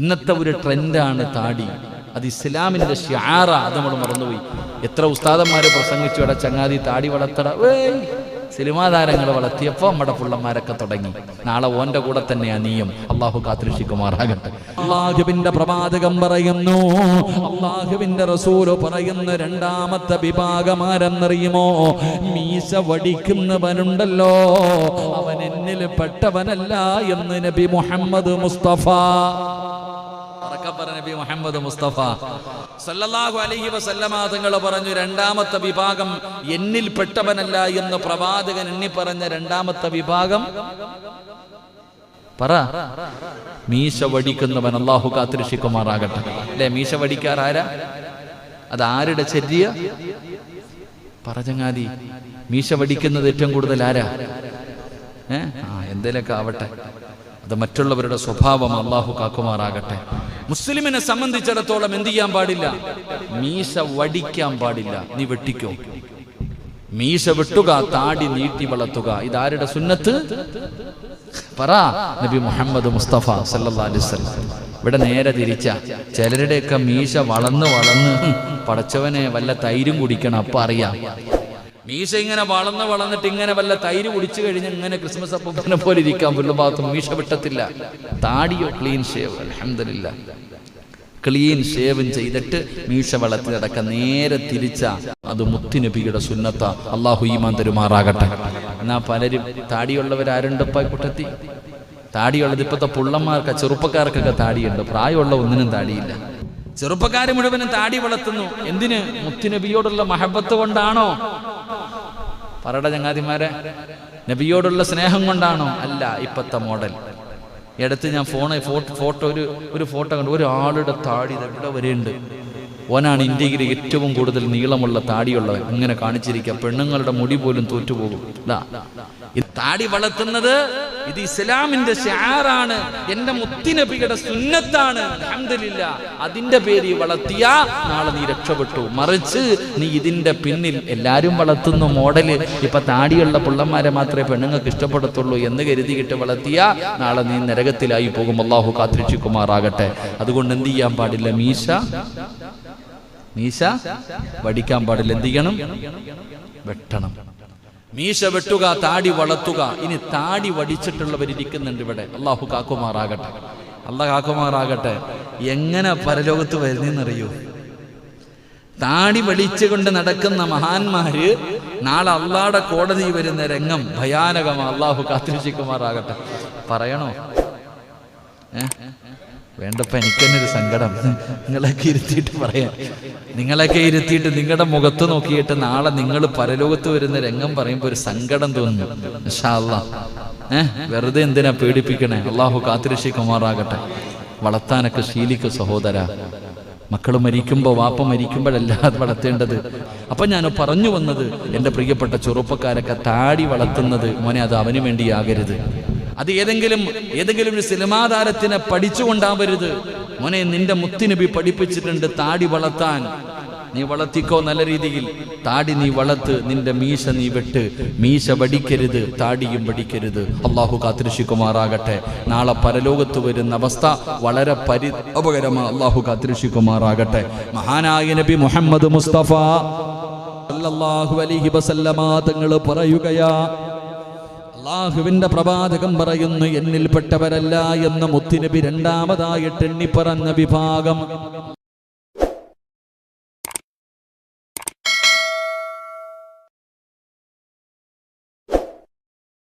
ഇന്നത്തെ ഒരു ട്രെൻഡാണ് താടി. അത് ഇസ്ലാമിന്റെ ഷിആറ. അത് നമ്മൾ മറന്നുപോയി. എത്ര ഉസ്താദന്മാര് പ്രസംഗിച്ചു, ഇവിടെ ചങ്ങാതി താടി വളർത്തട. സിനിമാ താരങ്ങൾ വളർത്തിയപ്പോൾ നമ്മുടെ പുള്ളന്മാരൊക്കെ തുടങ്ങി. നാളെ ഓന്റെ കൂടെ തന്നെയാ നീയും. അള്ളാഹു കാത്തുരക്ഷിക്കുമാറാകട്ടെ. അള്ളാഹുവിന്റെ പ്രവാചകം പറയുന്നു, അള്ളാഹുവിന്റെ റസൂല് പറയുന്ന രണ്ടാമത്തെ വിഭാഗമാരെന്നറിയുമോ? മീശ വടിക്കുന്നവനുണ്ടല്ലോ, അവൻ എന്നിൽ പെട്ടവനല്ല എന്ന് നബി മുഹമ്മദ് മുസ്തഫ. നബി മുഹമ്മദ് മുസ്തഫ സല്ലല്ലാഹു അലൈഹി വസല്ലമ തങ്ങൾ പറഞ്ഞു, രണ്ടാമത്തെ വിഭാഗം എന്നിൽ പെട്ടവനല്ല എന്ന് പ്രവാചകൻ എണ്ണി പറഞ്ഞ രണ്ടാമത്തെ വിഭാഗം പറ, മീശ വടിക്കുന്നവൻ. അല്ലാഹു കാത്തുരക്ഷിക്കുമാറാകട്ടെ. അല്ലെ, മീശ വടിക്കാറാരാ? അത് ആരുടെ ചര്യ? പറചങ്ങാതി, മീശ വടിക്കുന്നത് ഏറ്റവും കൂടുതൽ ആരാ? എന്തേലൊക്കെ ആവട്ടെ, അത് മറ്റുള്ളവരുടെ സ്വഭാവം. അള്ളാഹു കാക്കുമാറാകട്ടെ. മുസ്ലിമിനെ സംബന്ധിച്ചിടത്തോളം എന്ത് ചെയ്യാൻ പാടില്ല? മീശ വടിക്കാൻ പാടില്ല. നീ വെട്ടിക്കോ, മീശ വെട്ടുക, താടി നീട്ടി വളർത്തുക. ഇതാരുടെ സുന്നത്ത്? പറ, നബി മുഹമ്മദ് മുസ്തഫ സല്ലല്ലാഹു അലൈഹി വസല്ലം. ഇവിടെ നേരെ തിരിച്ച ചിലരുടെയൊക്കെ മീശ വളർന്ന് പടച്ചവനെ വല്ല തൈരും കുടിക്കണം, അപ്പൊ അറിയാം. മീശ ഇങ്ങനെ വളർന്നിട്ട് ഇങ്ങനെ വല്ല തൈര് കുടിച്ചു കഴിഞ്ഞ് ഇങ്ങനെ ക്രിസ്മസ് അപ്പൂപ്പനെ പോലെ ഇരിക്കാൻ പുല്ലും ഭാഗത്തും മീശ വിട്ടത്തില്ല. താടിയോ ക്ലീൻ ഷേവ്, അൽഹംദുലില്ലാ, ക്ലീൻ ഷേവും ചെയ്തിട്ട് മീശ വളർത്തി നടക്കാൻ. നേരെ തിരിച്ച അത് മുത്തുനബിയുടെ സുന്നത്ത. അള്ളാഹു ഈമാൻ തരുമാറാകട്ടെ. എന്നാ പലരും താടിയുള്ളവരാരുണ്ടപ്പ കൂട്ടത്തി? താടിയുള്ളത് ഇപ്പോഴത്തെ പുള്ളന്മാർക്ക്, ചെറുപ്പക്കാർക്കൊക്കെ താടിയുണ്ട്, പ്രായമുള്ള ഒന്നിനും താടിയില്ല. ചെറുപ്പക്കാര് മുഴുവനും താടി വളർത്തുന്നു. എന്തിന്? മുത്തുനബിയോടുള്ള മഹബത്ത് കൊണ്ടാണോ? പറട ചങ്ങാതിമാരെ, നബിയോടുള്ള സ്നേഹം കൊണ്ടാണോ? അല്ല. ഇപ്പത്തെ മോഡൽ. അടുത്ത് ഞാൻ ഫോട്ടോ ഒരു ഫോട്ടോ കണ്ടു. ഒരാളുടെ താടി ഇവിടെ വരെയുണ്ട്. ഓനാണ് ഇന്ത്യയിൽ ഏറ്റവും കൂടുതൽ നീളമുള്ള താടിയുള്ളവൻ. ഇങ്ങനെ കാണിച്ചിരിക്കുക. പെണ്ണുങ്ങളുടെ മുടി പോലും തോറ്റുപോകും. താടി വളർത്തുന്നത് ഇത് ഇസ്ലാമിന്റെ ഷിആറാണ്, എന്റെ മുത്തുനബിയുടെ സുന്നത്താണ്. അൽഹംദുലില്ലാ. അതിന്റെ പേര് വളർത്തിയ നാളെ നീ രക്ഷപ്പെട്ടു. മറിച്ച് നീ ഇതിന്റെ പിന്നിൽ എല്ലാരും വളർത്തുന്ന മോഡല്, ഇപ്പൊ താടിയുള്ള പുള്ളന്മാരെ മാത്രമേ പെണ്ണുങ്ങൾക്ക് ഇഷ്ടപ്പെടത്തുള്ളൂ എന്ന് കരുതിയിട്ട് വളർത്തിയ നാളെ നീ നരകത്തിലായി പോകും. അല്ലാഹു കാത്തുരക്ഷിക്കുമാറാകട്ടെ. അതുകൊണ്ട് എന്ത് ചെയ്യാൻ പാടില്ല? മീശ വടിക്കാൻ പാടില്ല. എന്ത് ചെയ്യണം? വെട്ടണം. മീശ വെട്ടുക, താടി വളർത്തുക. ഇനി താടി വടിച്ചിട്ടുള്ളവരിയ്ക്കുന്നുണ്ട് ഇവിടെ. അള്ളാഹു കാക്കുമാറാകട്ടെ. അള്ളാഹ് കാക്കുമാറാകട്ടെ. എങ്ങനെ പരലോകത്ത് വരുന്നറിയൂ? താടി വടിച്ചുകൊണ്ട് നടക്കുന്ന മഹാന്മാര് നാളെ അള്ളാഹുടെ കോടതി വരുന്ന രംഗം ഭയാനകമാണ്. അള്ളാഹു കാത്തുരക്ഷിക്കുമാറാകട്ടെ. പറയണോ? വേണ്ടപ്പ എനിക്കെന്നൊരു സങ്കടം. നിങ്ങളൊക്കെ ഇരുത്തിയിട്ട് പറയാം. നിങ്ങളൊക്കെ ഇരുത്തിയിട്ട് നിങ്ങളുടെ മുഖത്ത് നോക്കിയിട്ട് നാളെ നിങ്ങൾ പരലോകത്ത് വരുന്ന രംഗം പറയുമ്പോൾ ഒരു സങ്കടം തോന്നുന്നു. ഇൻഷാ അല്ലാഹ്. വെറുതെ എന്തിനാ പേടിപ്പിക്കണേ? അള്ളാഹു കാത്തുരക്ഷിക്കുമാറാകട്ടെ. വളർത്താനൊക്കെ ശീലിക്കും സഹോദര. മക്കൾ മരിക്കുമ്പോൾ, വാപ്പ മരിക്കുമ്പോഴല്ല അത് വളർത്തേണ്ടത്. അപ്പൊ ഞാൻ പറഞ്ഞു വന്നത്, എൻ്റെ പ്രിയപ്പെട്ട ചെറുപ്പക്കാരൊക്കെ താടി വളർത്തുന്നത് മോനെ, അത് അവന് വേണ്ടിയാകരുത്. അത് ഏതെങ്കിലും ഒരു സിനിമാ താരത്തിനെ പഠിച്ചുകൊണ്ടാവരുത് മോനെ. നിന്റെ മുത്തുനബി പഠിപ്പിച്ചിട്ടുണ്ട് താടി വളർത്താൻ. നീ വളർത്തിക്കോ നല്ല രീതിയിൽ. താടി നീ വളർത്ത്, നിന്റെ മീശ നീ വെട്ട്. മീശ വടിക്കരുത്, താടിയും വടിക്കരുത്. അള്ളാഹു കാത്തുരക്ഷിക്കുമാറാകട്ടെ. നാളെ പരലോകത്ത് വരുന്ന അവസ്ഥ വളരെ പരിതാപകരമാണ്. അള്ളാഹു കാത്തുരക്ഷിക്കുമാറാകട്ടെ. മഹാനായ നബി മുഹമ്മദ് മുസ്തഫ സല്ലല്ലാഹു അലൈഹി വസല്ലമ തങ്ങൾ പറയുകയാ, അല്ലാഹുവിന്റെ പ്രവാചകം പറയുന്നു, എന്നിൽപ്പെട്ടവരല്ല എന്ന് മുത്തുനബി രണ്ടാമതായിട്ട് എണ്ണി പറഞ്ഞ വിഭാഗം